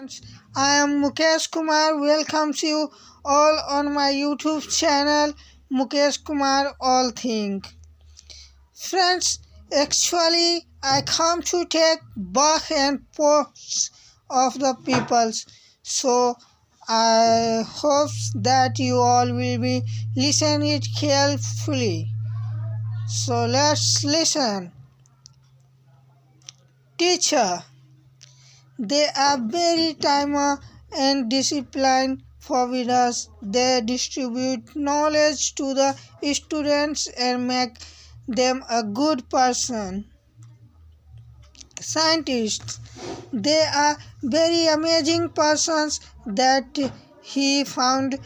Friends, I am Mukesh Kumar. Welcomes you all on my YouTube channel Mukesh Kumar All Think. Friends, actually I come to take back and posts of the peoples. So I hope that you all will be listen it carefully. So let's listen. Teacher. They are very time and discipline forbidders. They distribute knowledge to the students and make them a good person. Scientists. They are very amazing persons that he found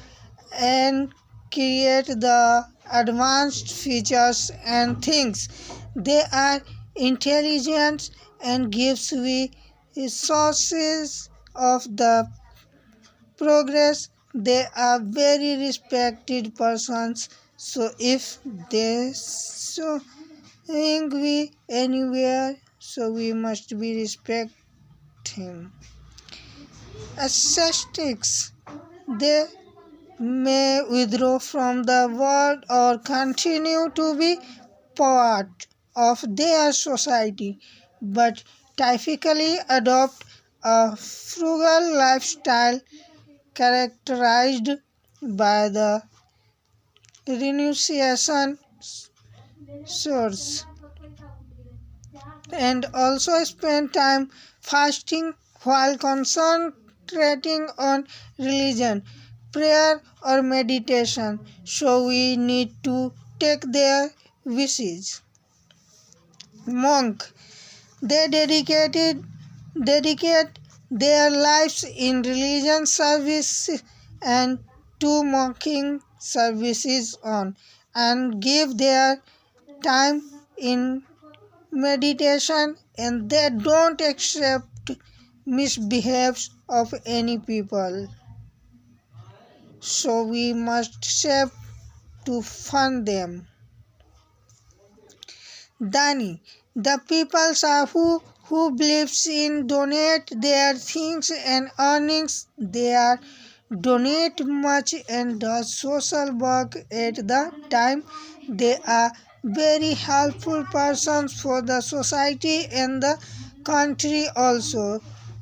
and create the advanced features and things. They are intelligent and gives we resources of the progress. They are very respected persons. So if they so we anywhere, so we must be respect him. Ascetics. They may withdraw from the world or continue to be part of their society, but typically adopt a frugal lifestyle characterized by the renunciation source and also spend time fasting while concentrating on religion, prayer, or meditation. So we need to take their wishes. Monk. They dedicate their lives in religion service and to mocking services on and give their time in meditation, and they don't accept misbehaves of any people. So we must save to fund them. Dani. The peoples are who believes in donate their things and earnings. They are donate much and does social work at the time. They are very helpful persons for the society and the country also.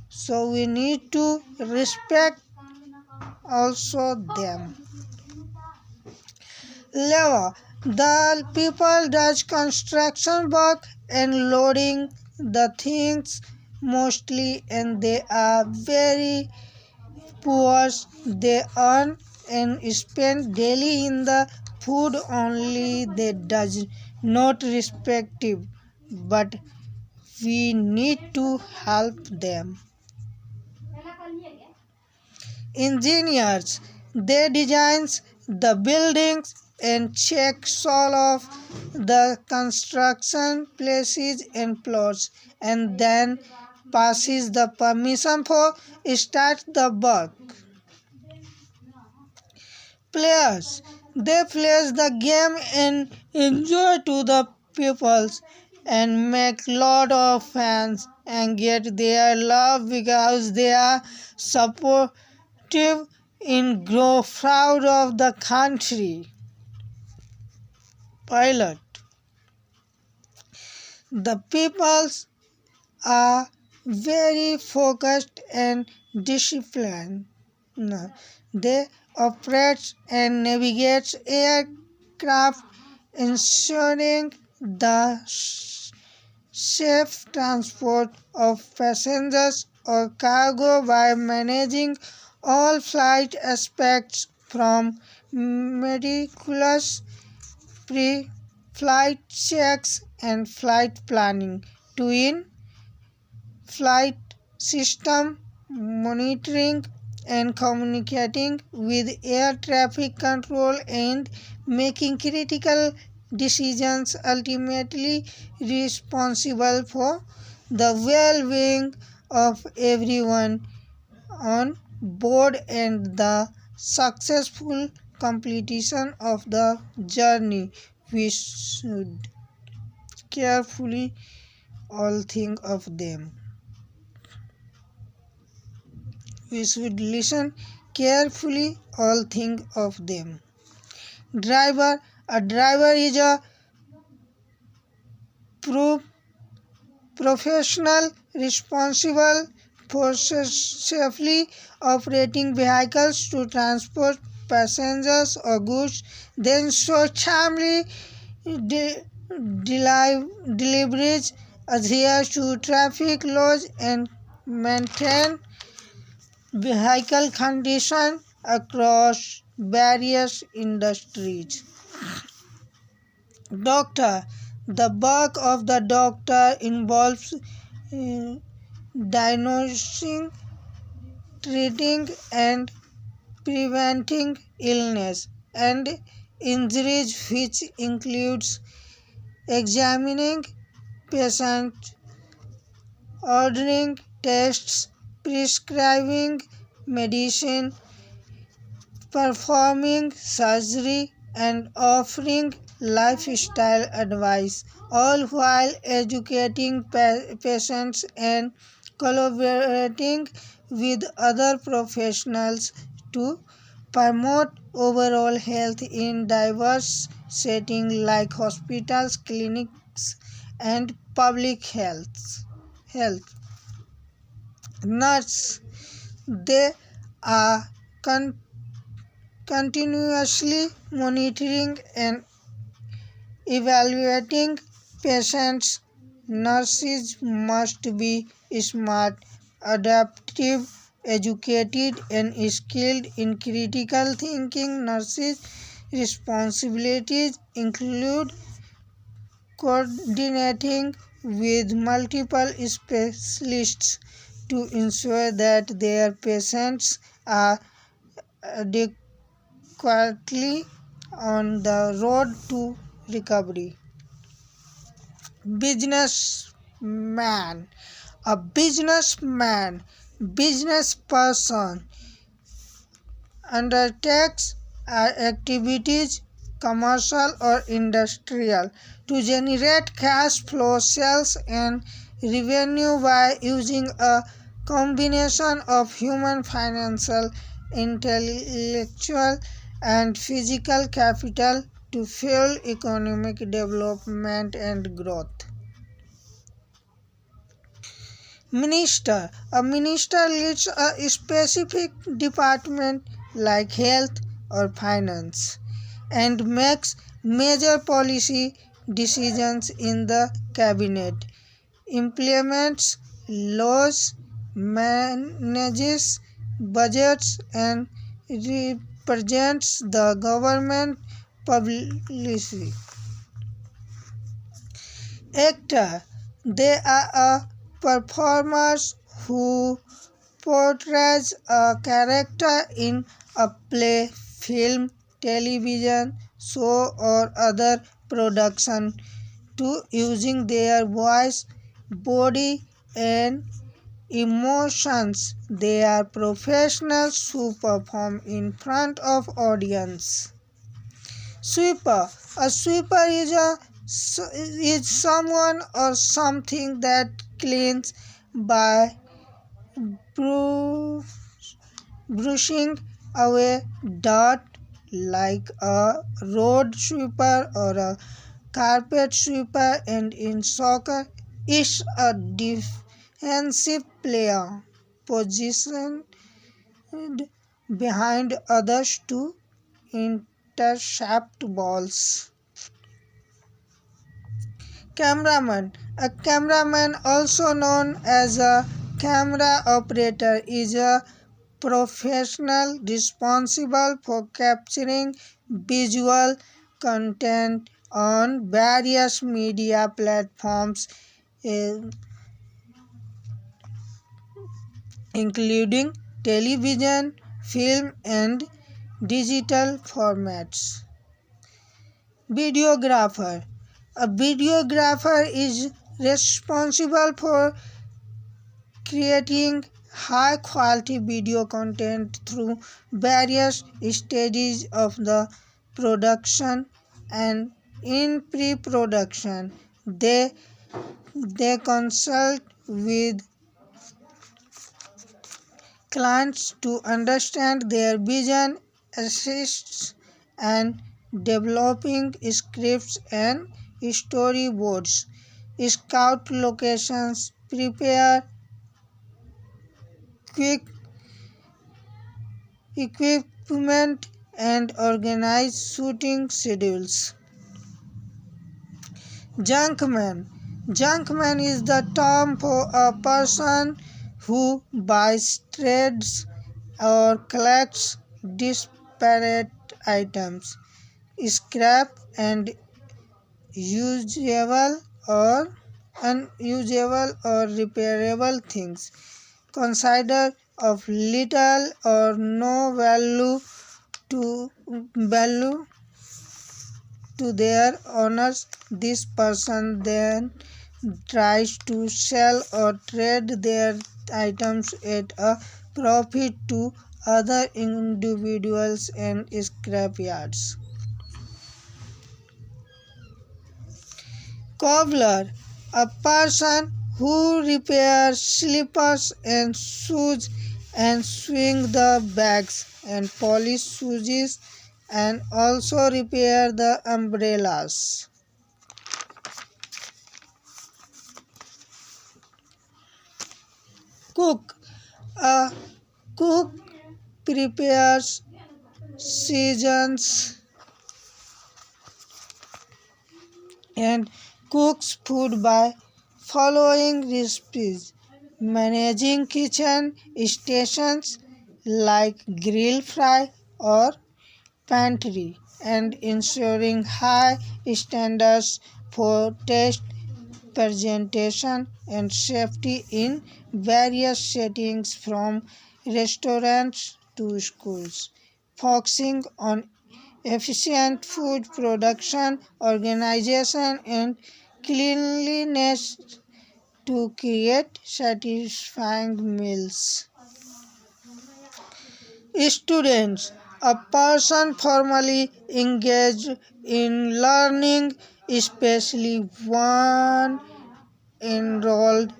So we need to respect also them. Lever. The people does construction work and loading the things mostly, and they are very poor. They earn and spend daily in the food only. They does not respective, but we need to help them. Engineers. They designs the buildings and checks all of the construction places and plots and then passes the permission for start the work. Players. They play the game and enjoy to the pupils and make lot of fans and get their love because they are supportive in grow proud of the country. Pilot. The peoples are very focused and disciplined. No, they operate and navigate aircraft, ensuring the safe transport of passengers or cargo by managing all flight aspects from meticulous pre-flight checks and flight planning to in-flight system monitoring and communicating with air traffic control and making critical decisions, ultimately responsible for the well-being of everyone on board and the successful completion of the journey. We should carefully all think of them. we should listen carefully all think of them. Driver. A driver is a professional responsible for safely operating vehicles to transport passengers or goods, then so timely de- deliveries, adhere to traffic laws and maintain vehicle condition across various industries. Doctor. The work of the doctor involves diagnosing, treating, and preventing illness and injuries, which includes examining patients, ordering tests, prescribing medicine, performing surgery, and offering lifestyle advice, all while educating patients and collaborating with other professionals to promote overall health in diverse settings like hospitals, clinics, and public health. Nurse. They are continuously monitoring and evaluating patients. Nurses must be smart, adaptive, educated, and skilled in critical thinking. Nurses' responsibilities include coordinating with multiple specialists to ensure that their patients are adequately on the road to recovery. Businessman. A businessman, business person, undertakes activities, commercial or industrial, to generate cash flow, sales, and revenue by using a combination of human, financial, intellectual, and physical capital to fuel economic development and growth. Minister. A minister leads a specific department like health or finance and makes major policy decisions in the cabinet, implements laws, manages budgets, and represents the government policy. Actor. They are a performers who portrays a character in a play, film, television show, or other production to using their voice, body, and emotions. They are professionals who perform in front of audience. Sweeper. A sweeper is someone or something that cleans by brushing away dirt, like a road sweeper or a carpet sweeper, and in soccer is a defensive player positioned behind others to intercept balls. Cameraman. A cameraman, also known as a camera operator, is a professional responsible for capturing visual content on various media platforms, eh, including television, film, and digital formats. Videographer. A videographer is responsible for creating high quality video content through various stages of the production and in pre-production. They consult with clients to understand their vision, assists and developing scripts and storyboards, scout locations, prepare quick equipment and organize shooting schedules. Junkman. Junkman is the term for a person who buys, trades, or collects disparate items, scrap and usable or unusable or repairable things considered of little or no to value to their owners. This person then tries to sell or trade their items at a profit to other individuals and scrapyards. Cobbler, a person who repairs slippers and shoes and swing the bags and polish shoes and also repair the umbrellas. Cook, a cook prepares, seasons and cooks food by following recipes, managing kitchen stations like grill fry or pantry, and ensuring high standards for taste, presentation, and safety in various settings from restaurants to schools, focusing on efficient food production, organization, and cleanliness to create satisfying meals. Students, a person formally engaged in learning, especially one enrolled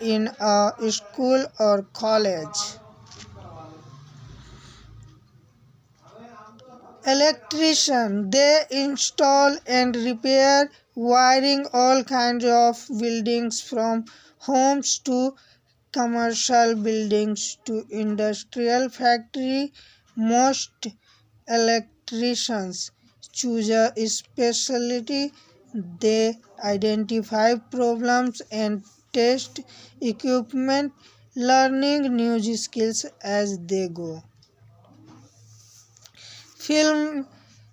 in a school or college. Electrician, they install and repair wiring all kinds of buildings from homes to commercial buildings to industrial factory. Most electricians choose a specialty. They identify problems and test equipment, learning new skills as they go. Film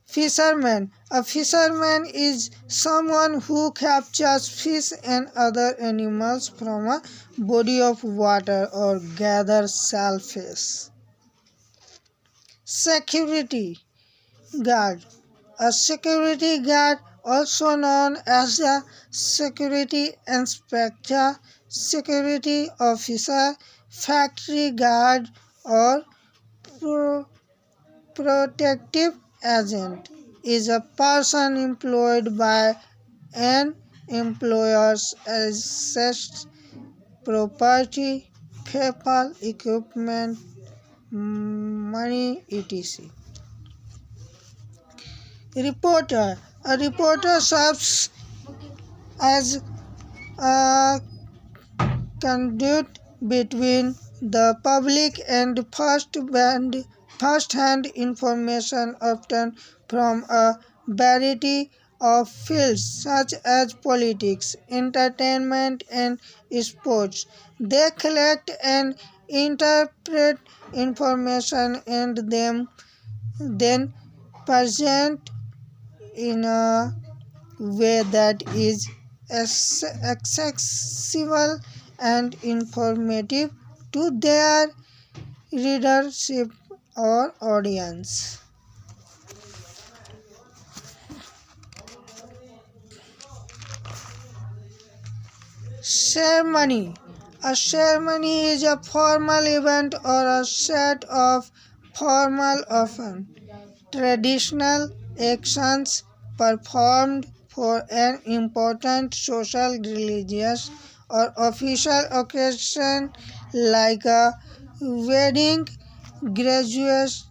Fisherman. A fisherman is someone who captures fish and other animals from a body of water or gathers shellfish. Security guard. A security guard, also known as a security inspector, security officer, factory guard, or pro- protective agent, is a person employed by an employer's assets, property, people, equipment, money, etc. Reporter. A reporter serves as a conduit between the public and first-hand information, often from a variety of fields such as politics, entertainment, and sports. They collect and interpret information and then present in a way that is accessible and informative to their readership or audience. Ceremony. A ceremony is a formal event or a set of formal, often traditional actions performed for an important social, religious, or official occasion like a wedding, graduation,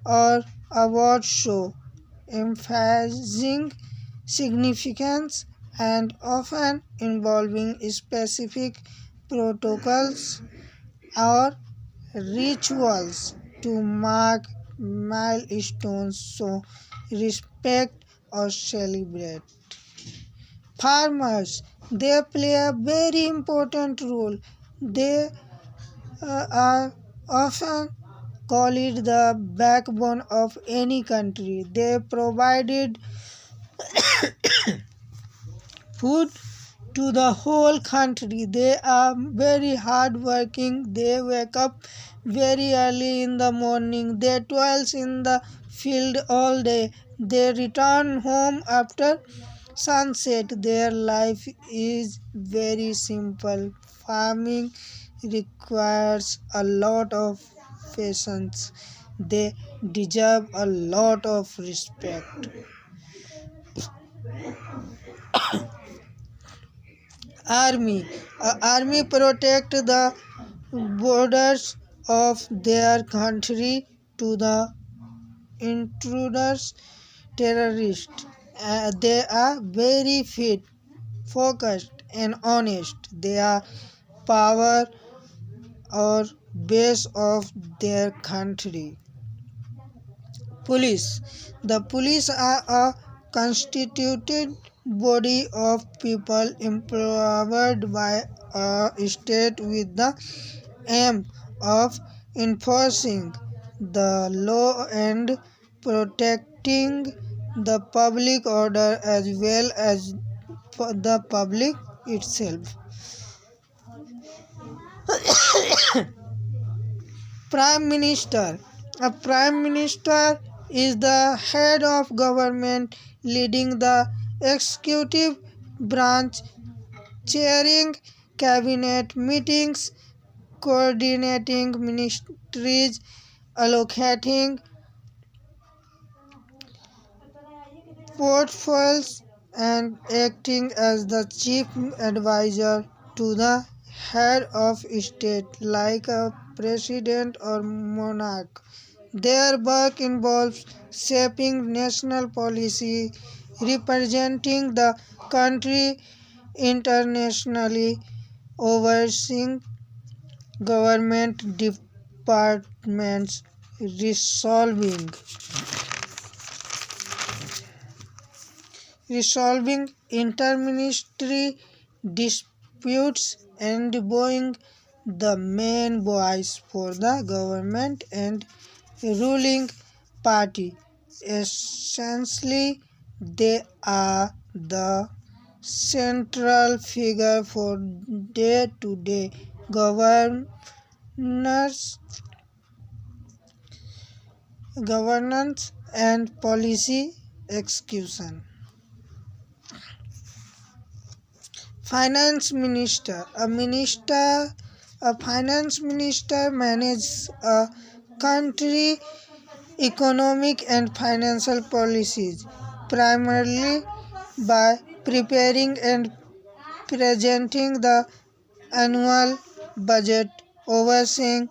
or award show, emphasizing significance and often involving specific protocols or rituals to mark milestones, so respect or celebrate. Farmers, they play a very important role. They are often called the backbone of any country. They provided food to the whole country. They are very hardworking. They wake up very early in the morning. They toil in the field all day. They return home after sunset. Their life is very simple. Farming requires a lot of patience. They deserve a lot of respect. Army. Army protect the borders of their country to the intruders, terrorists. They are very fit, focused, and honest. They are power or base of their country. Police. The police are a constituted body of people empowered by a state with the aim of enforcing the law and protecting the public order as well as the public itself. Prime Minister. A Prime Minister is the head of government leading the executive branch, chairing cabinet meetings, coordinating ministries, allocating portfolios, and acting as the chief advisor to the head of state like a president or monarch. Their work involves shaping national policy, representing the country internationally, overseeing government departments, resolving interministry disputes, and being the main voice for the government and ruling party. Essentially, they are the central figure for day-to-day governance and policy execution. Finance Minister. A finance minister manages a country economic and financial policies primarily by preparing and presenting the annual budget, overseeing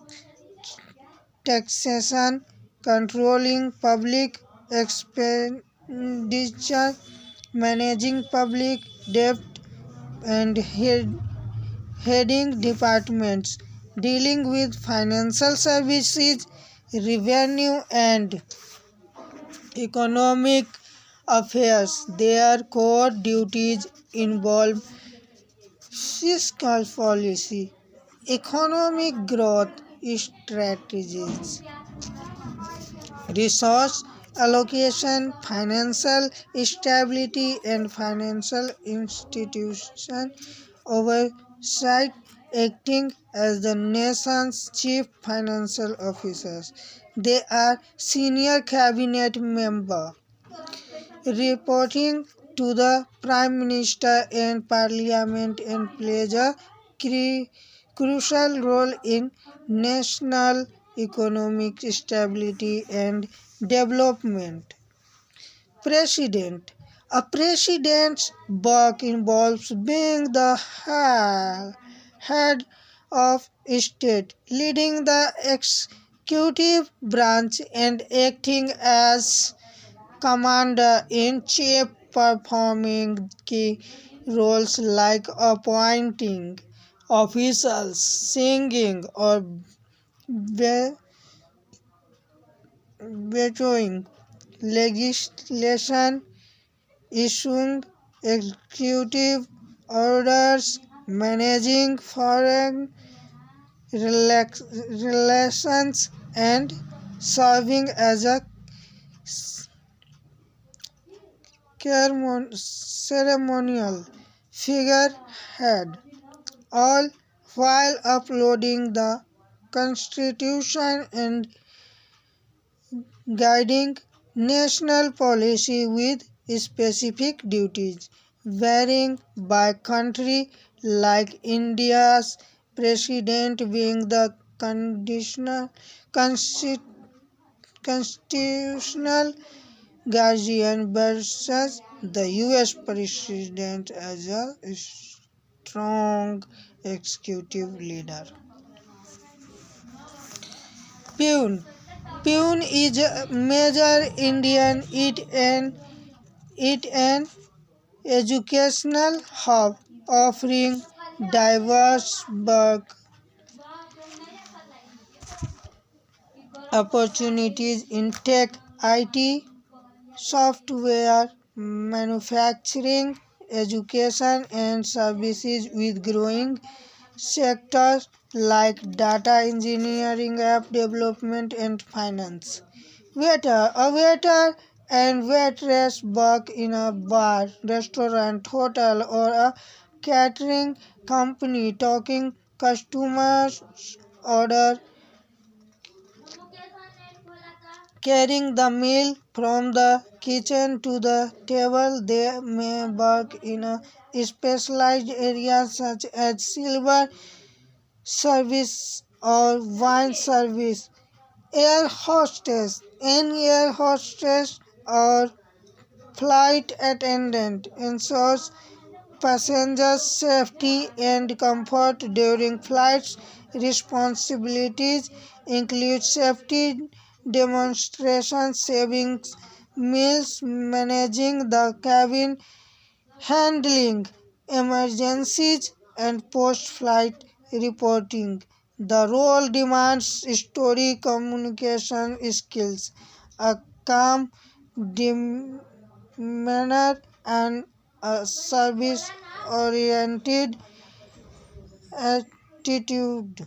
taxation, controlling public expenditure, managing public debt, and heading departments dealing with financial services, revenue, and economic affairs. Their core duties involve fiscal policy, economic growth strategies, resource allocation, financial stability, and financial institution oversight, acting as the nation's chief financial officers. They are senior cabinet member, reporting to the Prime Minister and Parliament, and plays a crucial role in national economic stability and development. President. A president's work involves being the head of state, leading the executive branch and acting as commander-in-chief, performing key roles like appointing officials, singing or vetoing legislation, issuing executive orders, managing foreign relations, and serving as a ceremonial figurehead, all while upholding the Constitution and guiding national policy with specific duties varying by country, like India's president being the constitutional guardian versus the US president as a strong executive leader. Pune. Pune is a major Indian it an educational hub offering diverse work opportunities in tech, IT, software, manufacturing, education, and services with growing sectors like data engineering, app development, and finance. A waiter and waitress work in a bar, restaurant, hotel, or a catering company, taking customers' order, carrying the meal from the kitchen to the table. They may work in a specialized areas such as silver service or wine service. Air hostess. An air hostess or flight attendant ensures passengers' safety and comfort during flights. Responsibilities include safety demonstrations, saving meals, managing the cabin, handling emergencies, and post-flight reporting. The role demands story communication skills, a calm demeanor, and a service-oriented attitude.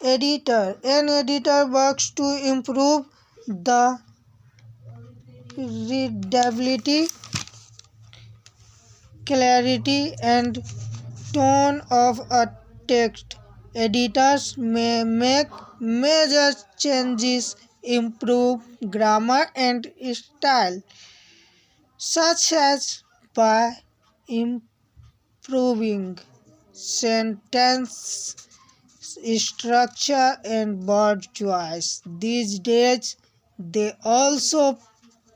Editor. An editor works to improve the readability, clarity, and tone of a text. Editors may make major changes, improve grammar and style, such as by improving sentence structure and word choice. These days, they also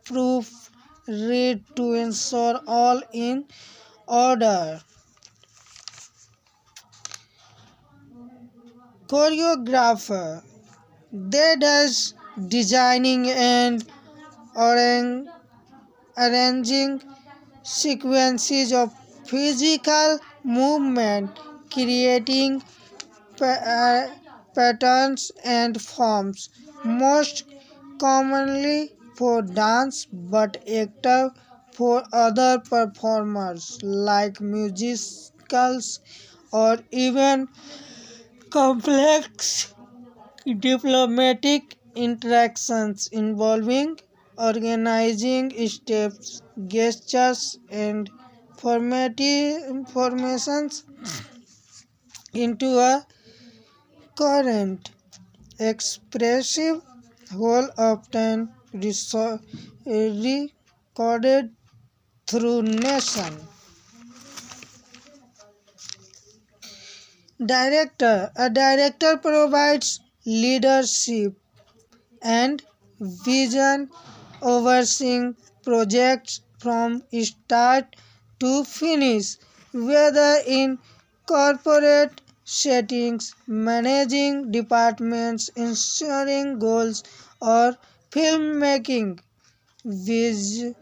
proofread to ensure all in order. Choreographer. They does designing and arranging sequences of physical movement, creating patterns and forms, most commonly for dance but active for other performers like musicals or even complex diplomatic interactions involving organizing steps, gestures, and formations into a current, expressive whole, often recorded through nation. Director. A director provides leadership and vision, overseeing projects from start to finish. whether in corporate settings, managing departments, ensuring goals, or filmmaking, visualizing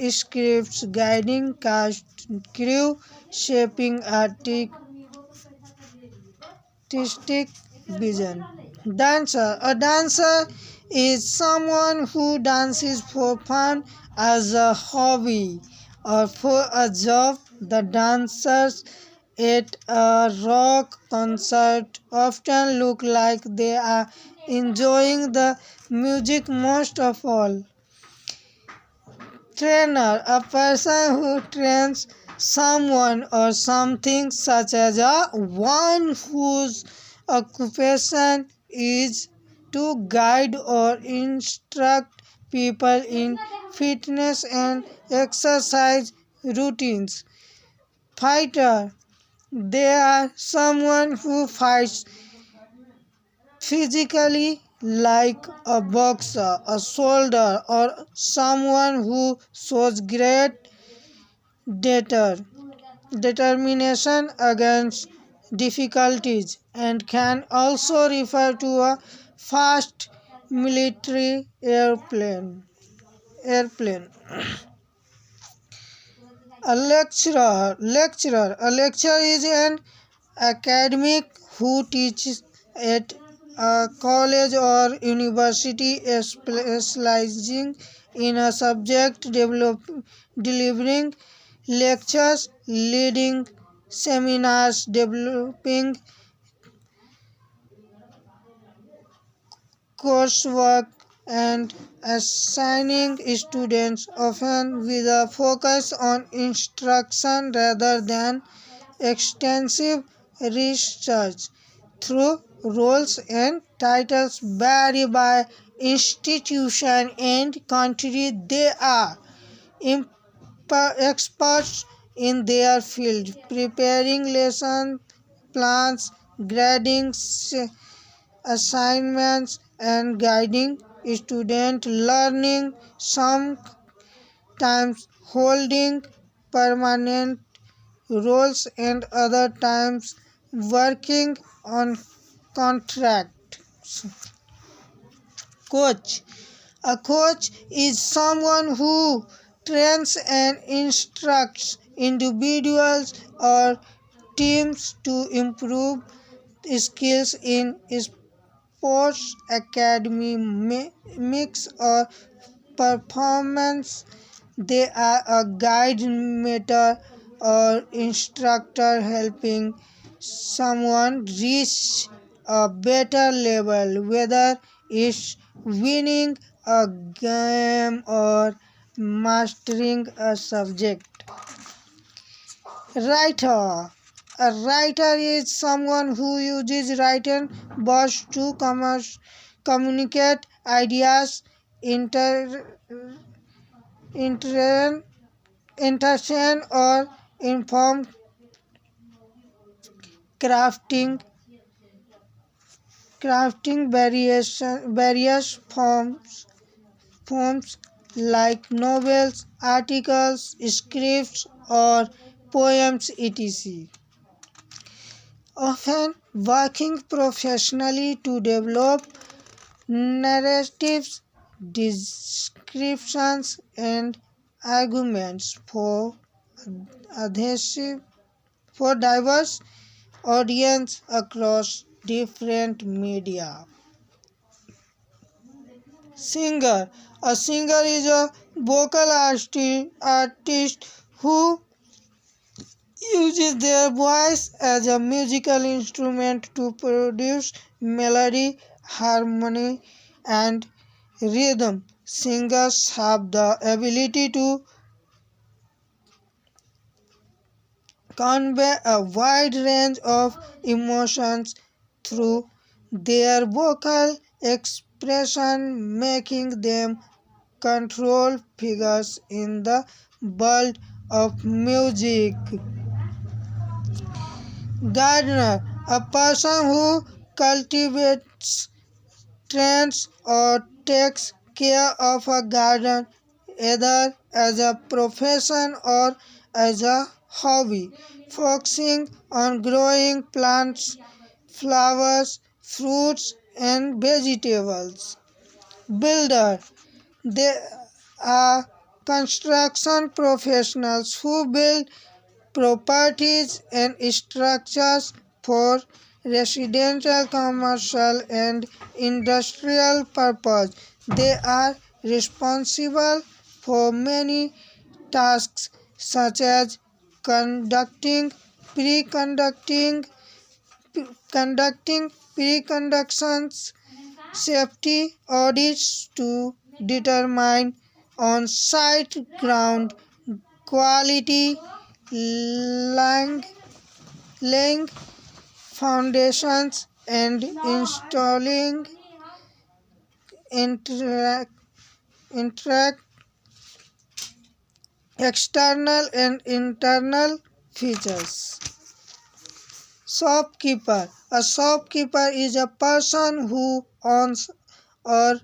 scripts, guiding cast, crew, shaping artistic vision. Dancer. A dancer is someone who dances for fun as a hobby or for a job. The dancers at a rock concert often look like they are enjoying the music most of all. Trainer, a person who trains someone or something, such as a one whose occupation is to guide or instruct people in fitness and exercise routines. Fighter, they are someone who fights physically, like a boxer, a soldier, or someone who shows great deter- determination against difficulties, and can also refer to a fast military airplane. A lecturer is an academic who teaches at a college or university, specializing in a subject, delivering lectures, leading seminars, developing coursework, and assigning students, often with a focus on instruction rather than extensive research. Through roles and titles vary by institution and country, they are experts in their field, preparing lesson plans, grading assignments, and guiding student learning, sometimes holding permanent roles and other times working on contracts. Coach. A coach is someone who trains and instructs individuals or teams to improve skills in sports, academics, or performance. They are a guide, mentor, or instructor helping someone reach a better level, whether it's winning a game or mastering a subject. Writer. A writer is someone who uses written words to communicate ideas, inter, entertain, or inform, crafting various forms like novels, articles, scripts, or poems, etc. Often working professionally to develop narratives, descriptions, and arguments adhesive for diverse audience across different media. Singer. A singer is a vocal artist who uses their voice as a musical instrument to produce melody, harmony, and rhythm. Singers have the ability to convey a wide range of emotions through their vocal expression, making them control figures in the world of music. Gardener, a person who cultivates, trains, or takes care of a garden, either as a profession or as a hobby, focusing on growing plants, flowers, fruits, and vegetables. Builder. They are construction professionals who build properties and structures for residential, commercial, and industrial purpose. They are responsible for many tasks such as conducting pre-conducting conducting pre-conductions safety audits to determine on-site ground quality, laying, laying foundations, and installing interact, interact external and internal features. Shopkeeper. A shopkeeper is a person who owns or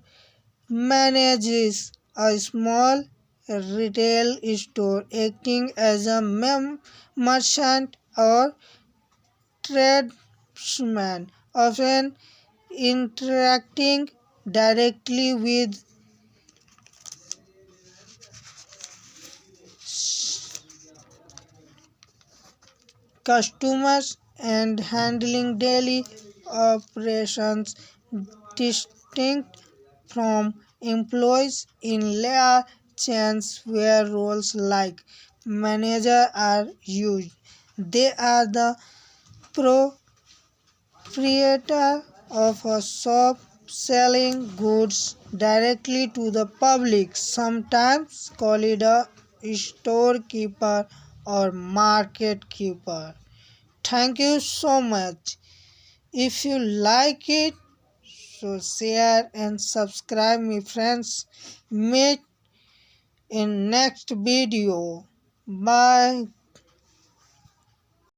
manages a small retail store, acting as a merchant or tradesman, often interacting directly with customers and handling daily operations, distinct from employees in large chains where roles like manager are used. They are the proprietor of a shop selling goods directly to the public, sometimes called a storekeeper or market keeper. Thank you so much. If you like it, so share and subscribe me friends. Meet in next video. Bye.